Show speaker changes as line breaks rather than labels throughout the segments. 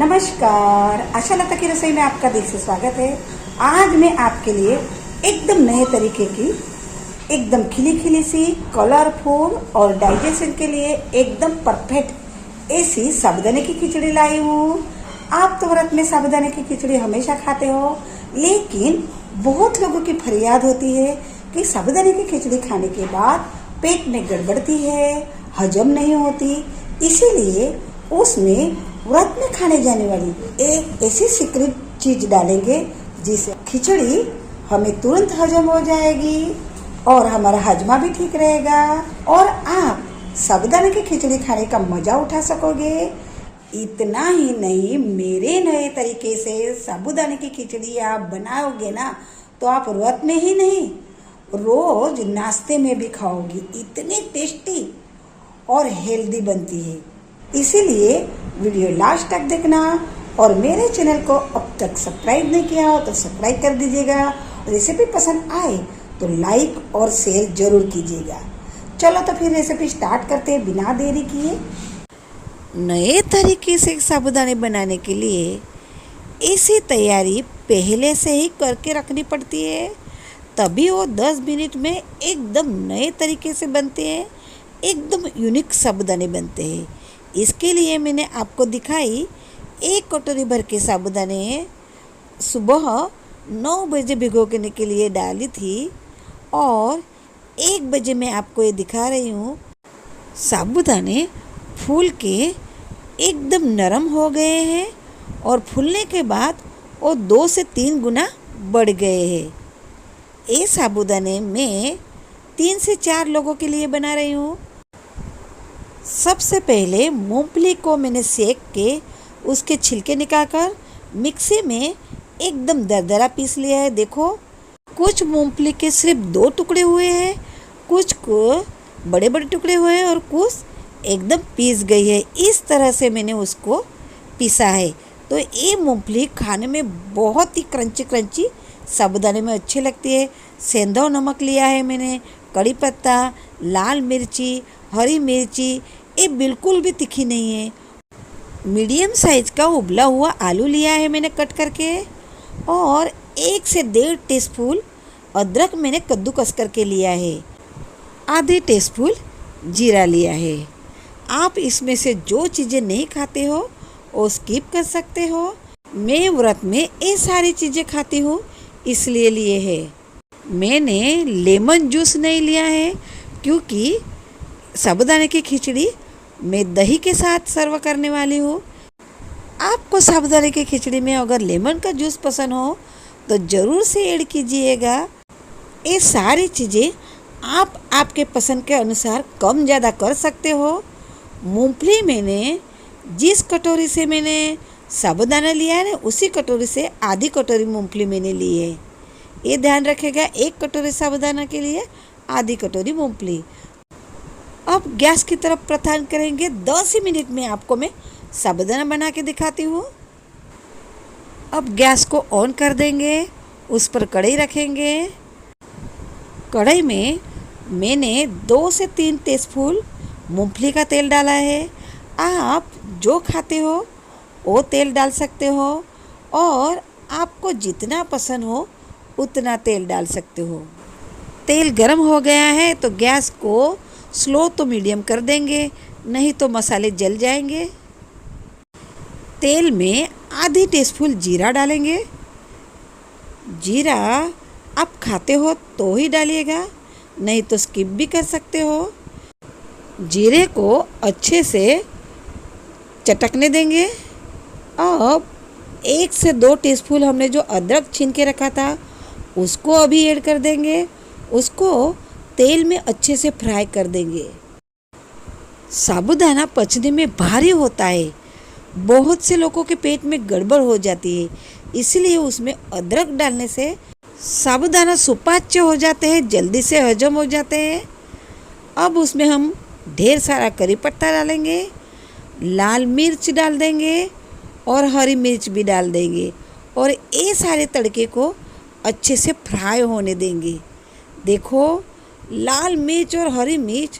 नमस्कार, आशा लता की रसोई में आपका दिल से स्वागत है। आज मैं आपके लिए एकदम नए तरीके की, एकदम खिली खिली सी, कलरफुल और डाइजेशन के लिए एकदम परफेक्ट ऐसी साबूदाने की खिचड़ी लाई हूँ। आप तो व्रत में साबूदाने की खिचड़ी हमेशा खाते हो, लेकिन बहुत लोगों की फरियाद होती है कि साबूदाने की खिचड़ी खाने के बाद पेट में गड़बड़ती है, हजम नहीं होती। इसीलिए उसमें व्रत में खाने जाने वाली एक ऐसी सीक्रेट चीज डालेंगे जिससे खिचड़ी हमें तुरंत हजम हो जाएगी और हमारा हजमा भी ठीक रहेगा और आप साबूदाने की खिचड़ी खाने का मजा उठा सकोगे। इतना ही नहीं, मेरे नए तरीके से साबूदाने की खिचड़ी आप बनाओगे ना तो आप व्रत में ही नहीं, रोज नाश्ते में भी खाओगी। इतनी टेस्टी और हेल्दी बनती है। इसीलिए वीडियो लास्ट तक देखना और मेरे चैनल को अब तक सब्सक्राइब नहीं किया हो तो सब्सक्राइब कर दीजिएगा। रेसिपी पसंद आए तो लाइक और शेयर जरूर कीजिएगा। चलो तो फिर रेसिपी स्टार्ट करते हैं बिना देरी किए। नए तरीके से साबूदाने बनाने के लिए ऐसी तैयारी पहले से ही करके रखनी पड़ती है, तभी वो 10 मिनट में एकदम नए तरीके से बनते हैं, एकदम यूनिक साबूदाने बनते हैं। इसके लिए मैंने आपको दिखाई 1 कटोरी भर के साबूदाने सुबह 9 बजे भिगोने के लिए डाली थी और 1 बजे मैं आपको ये दिखा रही हूँ। साबूदाने फूल के एकदम नरम हो गए हैं और फूलने के बाद वो 2 से 3 गुना बढ़ गए हैं। ये साबूदाने मैं 3 से 4 लोगों के लिए बना रही हूँ। सबसे पहले मूंगफली को मैंने सेक के उसके छिलके निकालकर मिक्सी में एकदम दरदरा पीस लिया है। देखो, कुछ मूंगफली के सिर्फ 2 टुकड़े हुए हैं, कुछ को बड़े बड़े टुकड़े हुए हैं और कुछ एकदम पीस गई है। इस तरह से मैंने उसको पीसा है। तो ये मूंगफली खाने में बहुत ही क्रंची क्रंची साबूदाने में अच्छी लगती है। सेंधा नमक लिया है मैंने, कड़ी पत्ता, लाल मिर्ची, हरी मिर्ची, ये बिल्कुल भी तीखी नहीं है। मीडियम साइज का उबला हुआ आलू लिया है मैंने कट करके और 1 से 1.5 टीस्पून अदरक मैंने कद्दूकस करके लिया है। आधे टीस्पून जीरा लिया है। आप इसमें से जो चीज़ें नहीं खाते हो वो स्किप कर सकते हो। मैं व्रत में ये सारी चीज़ें खाती हूँ, इसलिए लिए है। मैंने लेमन जूस नहीं लिया है क्योंकि साबूदाने की खिचड़ी मैं दही के साथ सर्व करने वाली हूँ। आपको साबूदाने की खिचड़ी में अगर लेमन का जूस पसंद हो तो ज़रूर से ऐड कीजिएगा। ये सारी चीज़ें आप आपके पसंद के अनुसार कम ज़्यादा कर सकते हो। मूंगफली मैंने जिस कटोरी से मैंने साबूदाना लिया है ना, उसी कटोरी से आधी कटोरी मूंगफली मैंने ली है। ये ध्यान रखेगा, 1 कटोरी साबूदाना के लिए आधी कटोरी मूंगफली। अब गैस की तरफ प्रस्थान करेंगे। 10 ही मिनट में आपको मैं साबूदाना बना के दिखाती हूँ। अब गैस को ऑन कर देंगे, उस पर कढ़ाई रखेंगे। कढ़ाई में मैंने 2 से 3 टीस्पून मूंगफली का तेल डाला है। आप जो खाते हो वो तेल डाल सकते हो और आपको जितना पसंद हो उतना तेल डाल सकते हो। तेल गर्म हो गया है तो गैस को स्लो तो मीडियम कर देंगे, नहीं तो मसाले जल जाएंगे। तेल में आधी टीस्पून जीरा डालेंगे। जीरा आप खाते हो तो ही डालिएगा, नहीं तो स्किप भी कर सकते हो। जीरे को अच्छे से चटकने देंगे। अब 1 से 2 टीस्पून हमने जो अदरक छीन के रखा था उसको अभी ऐड कर देंगे। उसको तेल में अच्छे से फ्राई कर देंगे। साबूदाना पचने में भारी होता है, बहुत से लोगों के पेट में गड़बड़ हो जाती है, इसलिए उसमें अदरक डालने से साबूदाना सुपाच्य हो जाते हैं, जल्दी से हजम हो जाते हैं। अब उसमें हम ढेर सारा करी पत्ता डालेंगे, लाल मिर्च डाल देंगे और हरी मिर्च भी डाल देंगे और ये सारे तड़के को अच्छे से फ्राई होने देंगे। देखो, लाल मिर्च और हरी मिर्च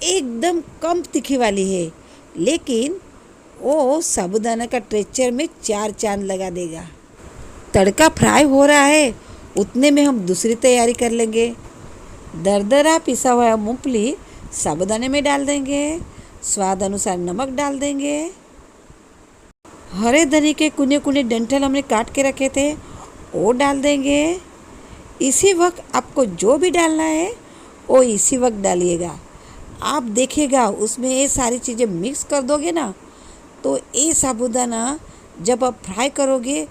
एकदम कम तीखी वाली है, लेकिन वो साबूदाना का टेक्सचर में 4 चांद लगा देगा। तड़का फ्राई हो रहा है, उतने में हम दूसरी तैयारी कर लेंगे। दरदरा पिसा हुआ मूंगफली साबूदाने में डाल देंगे। स्वाद अनुसार नमक डाल देंगे। हरे धनी के कुने कुने डंठल हमने काट के रखे थे, वो डाल देंगे। इसी वक्त आपको जो भी डालना है वो इसी वक्त डालिएगा। आप देखिएगा उसमें ये सारी चीज़ें मिक्स कर दोगे ना, तो ये साबूदाना जब आप फ्राई करोगे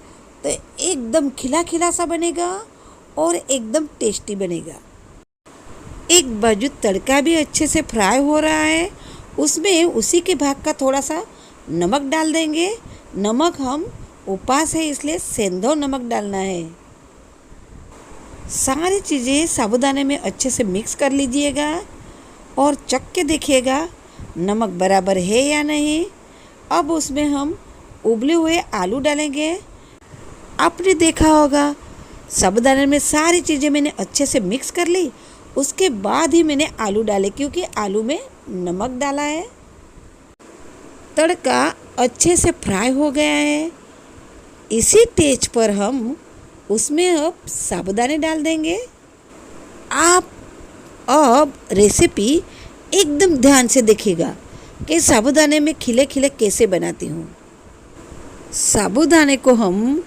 तो एकदम खिला खिला सा बनेगा और एकदम टेस्टी बनेगा। एक बाजू तड़का भी अच्छे से फ्राई हो रहा है, उसमें उसी के भाग का थोड़ा सा नमक डाल देंगे। नमक हम उपवास है इसलिए सेंधव नमक डालना है। सारी चीज़ें साबूदाने में अच्छे से मिक्स कर लीजिएगा और चख के देखिएगा नमक बराबर है या नहीं। अब उसमें हम उबले हुए आलू डालेंगे। आपने देखा होगा साबूदाने में सारी चीज़ें मैंने अच्छे से मिक्स कर ली, उसके बाद ही मैंने आलू डाले क्योंकि आलू में नमक डाला है। तड़का अच्छे से फ्राई हो गया है। इसी स्टेज पर हम उसमें अब साबूदाने डाल देंगे। आप अब रेसिपी एकदम ध्यान से देखिएगा कि साबूदाने में खिले खिले कैसे बनाती हूँ। साबूदाने को हम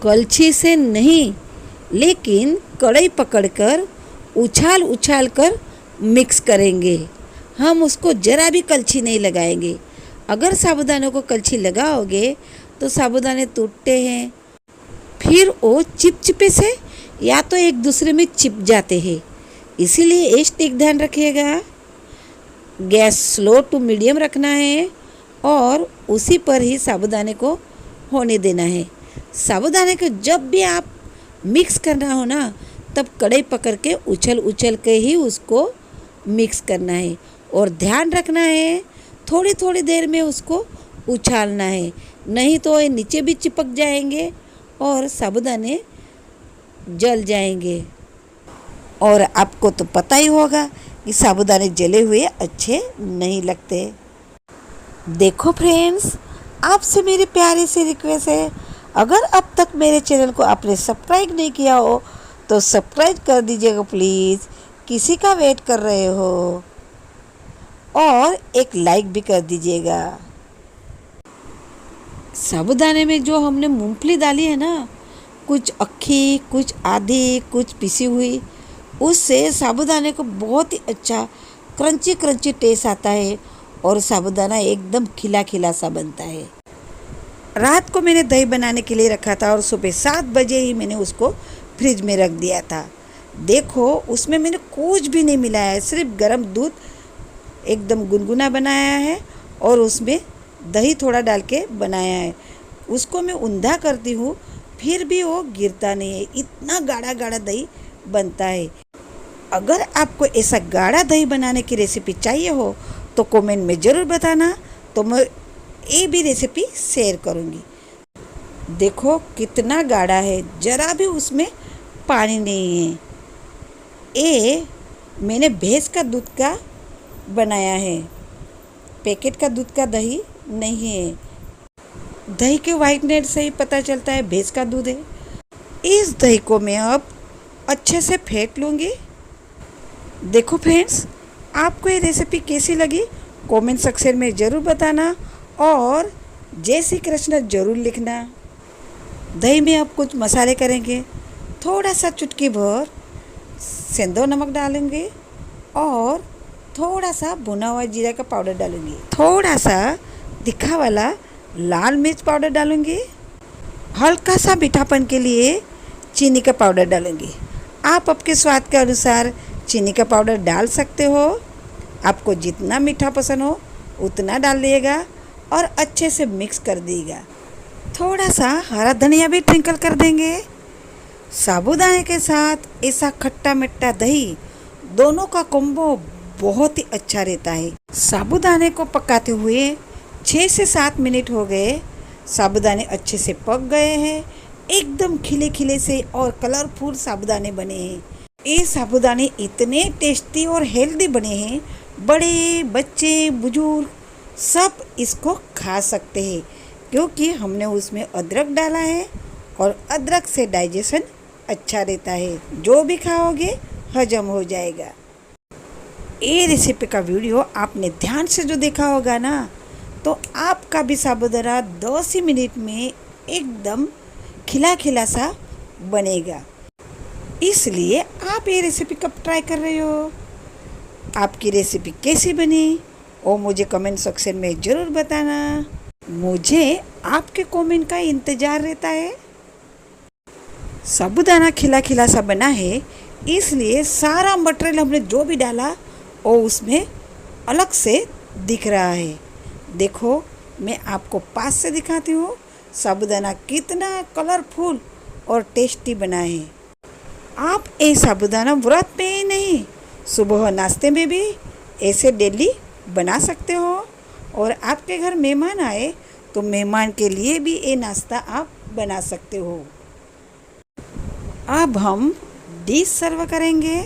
कलछी से नहीं लेकिन कढ़ाई पकड़कर उछाल उछाल कर मिक्स करेंगे। हम उसको ज़रा भी कलछी नहीं लगाएंगे। अगर साबूदाने को कलछी लगाओगे तो साबूदाने टूटते हैं, फिर वो चिपचिपे से या तो एक दूसरे में चिप जाते हैं। इसीलिए ये स्टिक ध्यान रखिएगा। गैस स्लो टू मीडियम रखना है और उसी पर ही साबूदाने को होने देना है। साबूदाने को जब भी आप मिक्स करना हो ना, तब कढ़ाई पकड़ के उछल उछल के ही उसको मिक्स करना है और ध्यान रखना है थोड़ी थोड़ी देर में उसको उछालना है, नहीं तो ये नीचे भी चिपक जाएंगे और साबूदाने जल जाएंगे। और आपको तो पता ही होगा कि साबूदाने जले हुए अच्छे नहीं लगते। देखो फ्रेंड्स, आपसे मेरी प्यारी सी रिक्वेस्ट है, अगर अब तक मेरे चैनल को आपने सब्सक्राइब नहीं किया हो तो सब्सक्राइब कर दीजिएगा प्लीज़। किसी का वेट कर रहे हो, और एक लाइक भी कर दीजिएगा। साबूदाने में जो हमने मूंगफली डाली है ना, कुछ अक्खी, कुछ आधी, कुछ पिसी हुई, उससे साबूदाने को बहुत ही अच्छा क्रंची क्रंची टेस्ट आता है और साबूदाना एकदम खिला खिला सा बनता है। रात को मैंने दही बनाने के लिए रखा था और सुबह 7 बजे ही मैंने उसको फ्रिज में रख दिया था। देखो उसमें मैंने कुछ भी नहीं मिलाया है, सिर्फ गर्म दूध एकदम गुनगुना बनाया है और उसमें दही थोड़ा डाल के बनाया है। उसको मैं ऊंधा करती हूँ फिर भी वो गिरता नहीं है, इतना गाढ़ा गाढ़ा दही बनता है। अगर आपको ऐसा गाढ़ा दही बनाने की रेसिपी चाहिए हो तो कमेंट में ज़रूर बताना, तो मैं ये भी रेसिपी शेयर करूँगी। देखो कितना गाढ़ा है, ज़रा भी उसमें पानी नहीं है। ये मैंने भैंस का दूध का बनाया है, पैकेट का दूध का दही नहीं है। दही के वाइटनेस से ही पता चलता है भैंस का दूध है। इस दही को मैं अब अच्छे से फेंट लूँगी। देखो फ्रेंड्स, आपको ये रेसिपी कैसी लगी कमेंट सेक्शन में ज़रूर बताना और जय श्री कृष्ण ज़रूर लिखना। दही में अब कुछ मसाले करेंगे। थोड़ा सा चुटकी भर सेंधव नमक डालेंगे और थोड़ा सा भुना हुआ जीरा का पाउडर डालूंगी। थोड़ा सा तीखा वाला लाल मिर्च पाउडर डालूंगी। हल्का सा मीठापन के लिए चीनी का पाउडर डालूंगी। आप आपके स्वाद के अनुसार चीनी का पाउडर डाल सकते हो। आपको जितना मीठा पसंद हो उतना डाल दिएगा और अच्छे से मिक्स कर दीजिएगा। थोड़ा सा हरा धनिया भी ट्रिंकल कर देंगे। साबूदाने के साथ ऐसा खट्टा मिट्टा दही, दोनों का कॉम्बो बहुत ही अच्छा रहता है। साबूदाने को पकाते हुए 6 से 7 मिनट हो गए। साबूदाने अच्छे से पक गए हैं, एकदम खिले खिले से और कलरफुल साबूदाने बने हैं। ये साबूदाने इतने टेस्टी और हेल्दी बने हैं, बड़े बच्चे बुजुर्ग सब इसको खा सकते हैं क्योंकि हमने उसमें अदरक डाला है और अदरक से डाइजेशन अच्छा रहता है। जो भी खाओगे हजम हो जाएगा। ये रेसिपी का वीडियो आपने ध्यान से जो देखा होगा ना, तो आपका भी साबूदाना 10 ही मिनट में एकदम खिला खिला सा बनेगा। इसलिए आप ये रेसिपी कब ट्राई कर रहे हो? आपकी रेसिपी कैसी बनी और मुझे कमेंट सेक्शन में ज़रूर बताना। मुझे आपके कमेंट का इंतज़ार रहता है। साबूदाना खिला खिला सा बना है, इसलिए सारा मटेरियल हमने जो भी डाला वो उसमें अलग से दिख रहा है। देखो, मैं आपको पास से दिखाती हूँ साबूदाना कितना कलरफुल और टेस्टी बना है। आप ये साबूदाना व्रत में ही नहीं, सुबह नाश्ते में भी ऐसे डेली बना सकते हो। और आपके घर मेहमान आए तो मेहमान के लिए भी ये नाश्ता आप बना सकते हो। अब हम डिश सर्व करेंगे।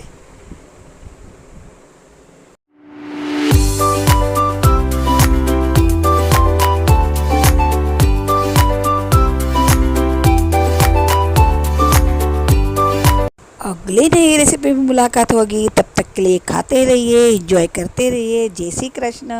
अगले नई रेसिपी में मुलाकात होगी। तब तक के लिए खाते रहिए, एंजॉय करते रहिए। जय श्री कृष्ण।